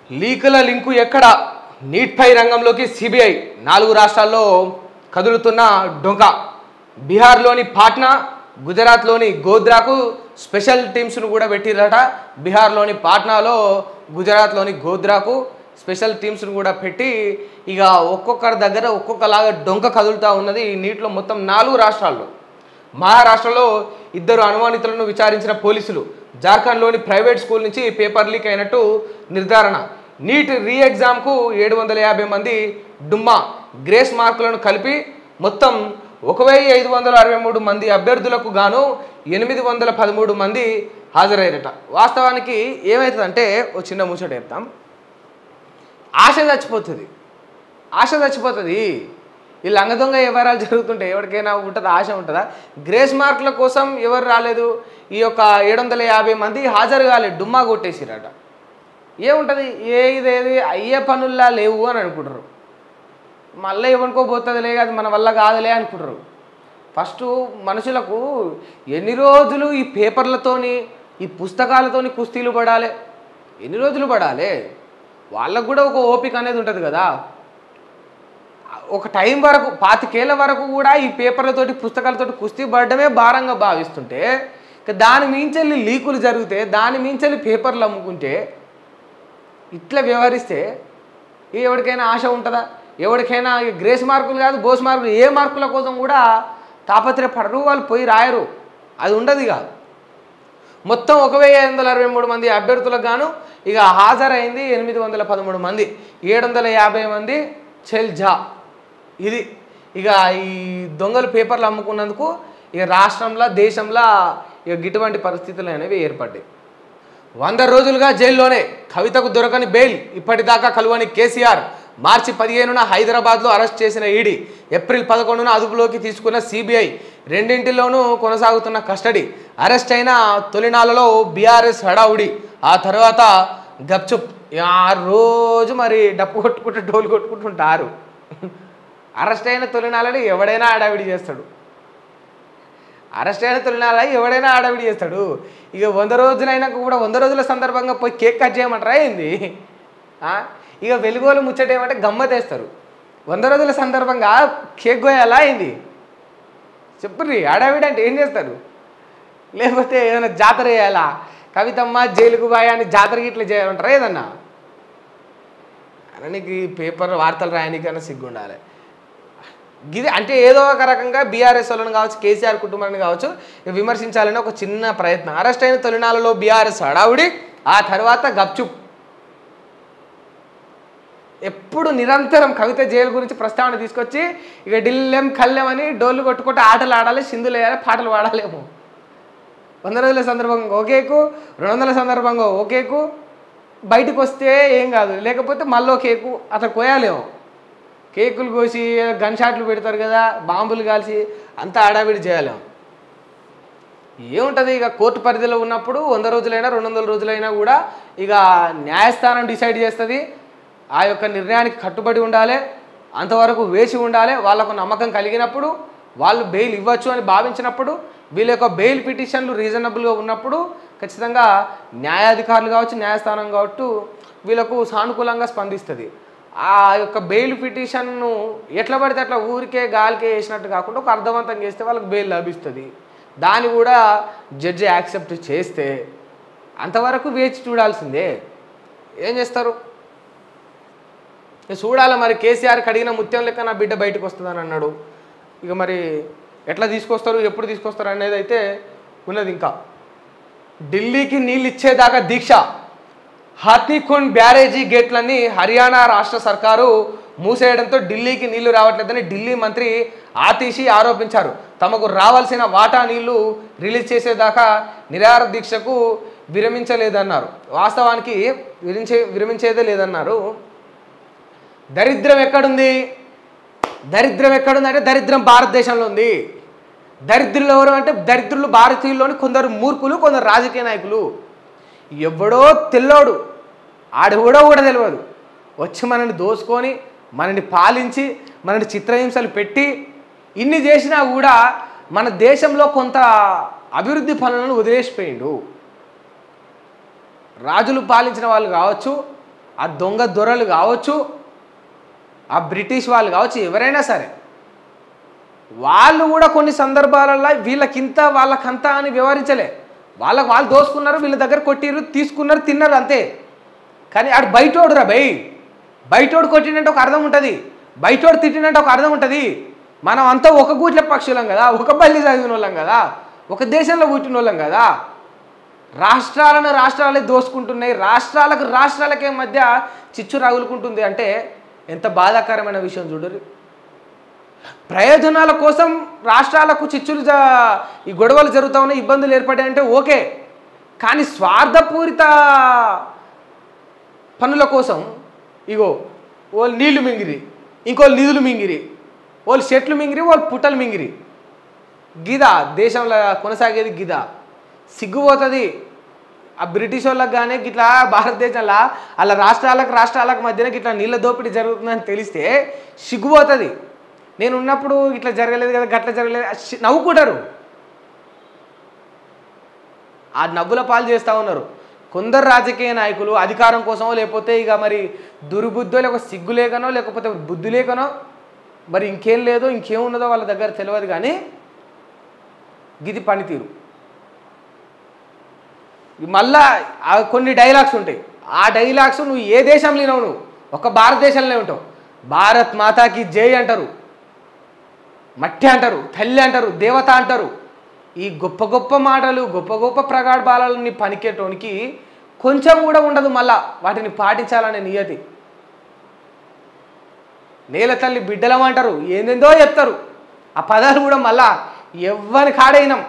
లీకుల link ఎక్కడ? నీట్పై రంగంలోకి CBI. 4 రాష్ట్రాల్లో కదులుతున్న డొంక. బీహార్లోని పాట్నా, గుజరాత్లోని గోధ్రాకు స్పెషల్ టీమ్స్ను కూడా పెట్టిరట. బీహార్లోని పాట్నాలో, గుజరాత్లోని గోధ్రాకు స్పెషల్ టీమ్స్ను కూడా పెట్టి ఇక ఒక్కొక్కరి దగ్గర ఒక్కొక్కలాగా డొంక కదులుతూ ఉన్నది. నీటిలో మొత్తం 4 రాష్ట్రాల్లో. మహారాష్ట్రలో 2 అనుమానితులను విచారించిన పోలీసులు. జార్ఖండ్లోని ప్రైవేట్ స్కూల్ నుంచి పేపర్ లీక్ అయినట్టు నిర్ధారణ. నీట్ రీ ఎగ్జామ్కు 750 మంది డుమ్మా. గ్రేస్ మార్కులను కలిపి మొత్తం 1563 మంది అభ్యర్థులకు గాను 813 మంది హాజరయ్యారట. వాస్తవానికి ఏమవుతుందంటే ఓ చిన్న ముచ్చట చెప్తాం. ఆశ చచ్చిపోతుంది. ఈ లంగదొంగ వ్యవహారాలు జరుగుతుంటే ఎవరికైనా ఉంటుందా? ఆశ ఉంటుందా? గ్రేస్ మార్కుల కోసం ఎవరు రాలేదు. ఈ యొక్క 750 మంది హాజరు కాలేదు, డుమ్మా కొట్టేసిరట. ఏముంటుంది? ఇదేది అయ్యే పనుల్లా లేవు అని అనుకుంటారు. మళ్ళీ ఏమనుకోబోతుందిలే, అది మన వల్ల కాదులే అనుకుంటారు. ఫస్ట్ మనుషులకు ఎన్ని రోజులు ఈ పేపర్లతోని, ఈ పుస్తకాలతోని కుస్తీలు పడాలి? ఎన్ని రోజులు పడాలి? వాళ్ళకు కూడా ఒక ఓపిక అనేది ఉంటుంది కదా. ఒక టైం వరకు 25 ఏళ్ళ వరకు కూడా ఈ పేపర్లతోటి, పుస్తకాలతోటి కుస్తీ పడడమే భారంగా భావిస్తుంటే, దాని మించెల్లి లీకులు జరిగితే, దాని మించెల్లి పేపర్లు అమ్ముకుంటే, ఇట్లా వ్యవహరిస్తే ఎవరికైనా ఆశ ఉంటుందా? ఎవరికైనా గ్రేస్ మార్కులు కాదు, బోస్ మార్కులు, ఏ మార్కుల కోసం కూడా తాపత్రయపడరు. వాళ్ళు పోయి రాయరు. అది ఉండదు కాదు. మొత్తం 1563 మంది అభ్యర్థులకు గాను ఇక హాజరైంది 813 మంది. 750 మంది చెల్జా. ఇది ఇక ఈ దొంగలు పేపర్లు అమ్ముకున్నందుకు ఇక రాష్ట్రంలో, దేశంలో ఇక ఇటువంటి పరిస్థితులు అనేవి ఏర్పడ్డాయి. 100 రోజులుగా జైల్లోనే కవితకు దొరకని బెయిల్. ఇప్పటిదాకా కలువని కేసీఆర్. మార్చి 15న హైదరాబాద్లో అరెస్ట్ చేసిన ఈడీ. ఏప్రిల్ 11న అదుపులోకి తీసుకున్న సిబిఐ. రెండింటిలోనూ కొనసాగుతున్న కస్టడీ. అరెస్ట్ అయిన తొలినాళ్ళలో బీఆర్ఎస్ హడావుడి. ఆ తర్వాత గప్చుప్. ఆ రోజు మరి డప్పు కొట్టుకుంటూ, డోలు కొట్టుకుంటుంటారు. అరెస్ట్ అయిన తొలినాళ్ళని ఎవడైనా హడావిడి చేస్తాడు. ఇక 100 రోజులైనాక కూడా 100 రోజుల సందర్భంగా పోయి కేక్ కట్ చేయమంటారా ఏంది? ఇక వెలుగోలు ముచ్చట ఏమంటే గమ్మతేస్తారు. 100 రోజుల సందర్భంగా కేక్ కోయాలా అయింది? చెప్పుర్రి. హడావిడి అంటే ఏం చేస్తారు? లేకపోతే ఏదైనా జాతర చేయాలా? కవితమ్మ జైలుకు బాయ్ అని జాతరకి ఇట్లా చేయాలంటారా ఏదన్నా? నీకు ఈ పేపర్ వార్తలు రాయడానికైనా సిగ్గుండాలి. ఇది అంటే ఏదో ఒక రకంగా బీఆర్ఎస్ వాళ్ళని కావచ్చు, కేసీఆర్ కుటుంబాన్ని కావచ్చు విమర్శించాలని ఒక చిన్న ప్రయత్నం. అరెస్ట్ అయిన తొలినాళ్ళలో బీఆర్ఎస్ హడావుడి. ఆ తర్వాత గప్చుప్. ఎప్పుడు నిరంతరం కవిత జైలు గురించి ప్రస్తావన తీసుకొచ్చి ఇక ఢిల్లెం కళ్ళెం అని డోళ్ళు కొట్టుకుంటూ ఆటలు ఆడాలి, సింధులు వేయాలి, పాటలు పాడాలేమో. 100 రోజుల సందర్భంగా ఓకేకు, 200 సందర్భంగా ఓకేకు. బయటకు వస్తే ఏం కాదు, లేకపోతే మళ్ళీ కేకు అట్లా కోయాలేమో. కేకులు కోసి గన్ షాట్లు పెడతారు కదా, బాంబులు కాల్చి అంతా ఆడావిడి చేయాలేమో. ఏముంటుంది? ఇక కోర్టు పరిధిలో ఉన్నప్పుడు 100 రోజులైనా 200 రోజులైనా కూడా ఇక న్యాయస్థానం డిసైడ్ చేస్తుంది. ఆ యొక్క నిర్ణయానికి కట్టుబడి ఉండాలి, అంతవరకు వేచి ఉండాలి. వాళ్ళకు నమ్మకం కలిగినప్పుడు, వాళ్ళు బెయిల్ ఇవ్వచ్చు అని భావించినప్పుడు, వీళ్ళ యొక్క బెయిల్ పిటిషన్లు రీజనబుల్గా ఉన్నప్పుడు ఖచ్చితంగా న్యాయాధికారులు కావచ్చు, న్యాయస్థానం కావచ్చు వీళ్ళకు సానుకూలంగా స్పందిస్తుంది. ఆ యొక్క బెయిల్ పిటిషన్ను ఎట్లా పడితే అట్లా ఊరికే గాలికే వేసినట్టు కాకుండా ఒక అర్థవంతం చేస్తే వాళ్ళకి బెయిల్ లభిస్తుంది. దాన్ని కూడా జడ్జి యాక్సెప్ట్ చేస్తే అంతవరకు వేచి చూడాల్సిందే. ఏం చేస్తారు? చూడాలి మరి. కేసీఆర్ కడిగిన ముత్యం లెక్క నా బిడ్డ బయటకు వస్తుందని అన్నాడు. ఇక మరి ఎట్లా తీసుకొస్తారు, ఎప్పుడు తీసుకొస్తారు అనేది అయితే ఉన్నది. ఇంకా ఢిల్లీకి నీళ్ళు ఇచ్చేదాకా దీక్ష. హాథీకుండ్ బ్యారేజీ గేట్లన్నీ హర్యానా రాష్ట్ర సర్కారు మూసేయడంతో ఢిల్లీకి నీళ్లు రావట్లేదని ఢిల్లీ మంత్రి ఆతిషి ఆరోపించారు. తమకు రావాల్సిన వాటా నీళ్లు రిలీజ్ చేసేదాకా నిరాహార దీక్షకు విరమించలేదన్నారు. వాస్తవానికి విరమించేదే లేదన్నారు. దరిద్రం ఎక్కడుంది అంటే దరిద్రం భారతదేశంలో ఉంది. దరిద్రులు ఎవరు అంటే దరిద్రులు భారతీయుల్లోని కొందరు మూర్ఖులు, కొందరు రాజకీయ నాయకులు. ఎవడో తెల్లోడు, ఆడెవడో కూడా తెలియదు, వచ్చి మనల్ని దోసుకొని, మనల్ని పాలించి, మనల్ని చిత్రహింసలు పెట్టి ఇన్ని చేసినా కూడా మన దేశంలో కొంత అభివృద్ధి పనులను వదిలేసిపోయిండు. రాజులు పాలించిన వాళ్ళు కావచ్చు, ఆ దొంగ దొరలు కావచ్చు, ఆ బ్రిటిష్ వాళ్ళు కావచ్చు, ఎవరైనా సరే వాళ్ళు కూడా కొన్ని సందర్భాలలో వీళ్ళకింత వాళ్ళకంత అని వివరించలే. వాళ్ళు దోసుకున్నారు, వీళ్ళ దగ్గర కొట్టిరు, తీసుకున్నారు, తిన్నారు అంతే. కానీ ఆడు బయటోడురా బయటోడు కొట్టినంటే ఒక అర్థం ఉంటుంది, బయటోడు తిట్టినంటే ఒక అర్థం ఉంటుంది. మనం అంతా ఒక గూట్ల పక్షులం కదా, ఒక బల్లి చదివిన వాళ్ళం కదా, ఒక దేశంలో పుట్టిన వాళ్ళం కదా. రాష్ట్రాలే దోసుకుంటున్నాయి, రాష్ట్రాలకే మధ్య చిచ్చు రగులుకుంటుంది అంటే ఎంత బాధాకరమైన విషయం చూడరు. ప్రయోజనాల కోసం రాష్ట్రాలకు చిచ్చులు ఈ గొడవలు జరుగుతూ ఉన్నాయి, ఇబ్బందులు ఏర్పడాయంటే ఓకే. కానీ స్వార్థపూరిత పనుల కోసం ఇగో వాళ్ళు నీళ్లు మింగిరి, ఇంకోళ్ళు నిధులు మింగిరి, వాళ్ళు చెట్లు మింగిరి, వాళ్ళు పుట్టలు మింగిరి. గిదా దేశంలో కొనసాగేది గిదా. సిగ్గుపోతుంది ఆ బ్రిటిష్ వాళ్ళకి. కానీ గిట్లా భారతదేశంలో అలా రాష్ట్రాలకు మధ్యన గిట్లా నీళ్ళ దోపిడీ జరుగుతుందని తెలిస్తే సిగ్గుపోతుంది. నేను ఉన్నప్పుడు ఇట్లా జరగలేదు కదా, గట్ల జరగలేదు నవ్వుకుంటారు. ఆ నవ్వుల పాలు చేస్తూ ఉన్నారు కొందరు రాజకీయ నాయకులు, అధికారం కోసమో లేకపోతే ఇక మరి దుర్బుద్ధో, లేకపోతే సిగ్గు లేకనో, లేకపోతే బుద్ధి లేకనో, మరి ఇంకేం లేదో ఇంకేమున్నదో వాళ్ళ దగ్గర తెలియదు. కానీ గిది పనితీరు. మళ్ళా కొన్ని డైలాగ్స్ ఉంటాయి, ఆ డైలాగ్స్ నువ్వు ఏ దేశంలో వినవు, నువ్వు ఒక భారతదేశంలోనే ఉంటావు. భారత్ మాతాకి జై అంటారు, మట్టి అంటారు, తల్లి అంటారు, దేవత అంటారు. ఈ గొప్ప గొప్ప మాటలు, గొప్ప గొప్ప ప్రగాఢాలని పనికేటోనికి కొంచెం కూడా ఉండదు. మళ్ళా వాటిని పాటించాలనే నియతి. నేల తల్లి బిడ్డలం అంటారు, ఏందేందో చెప్తారు. ఆ పదాలు కూడా మళ్ళా ఎవ్వరి కాడైనాం.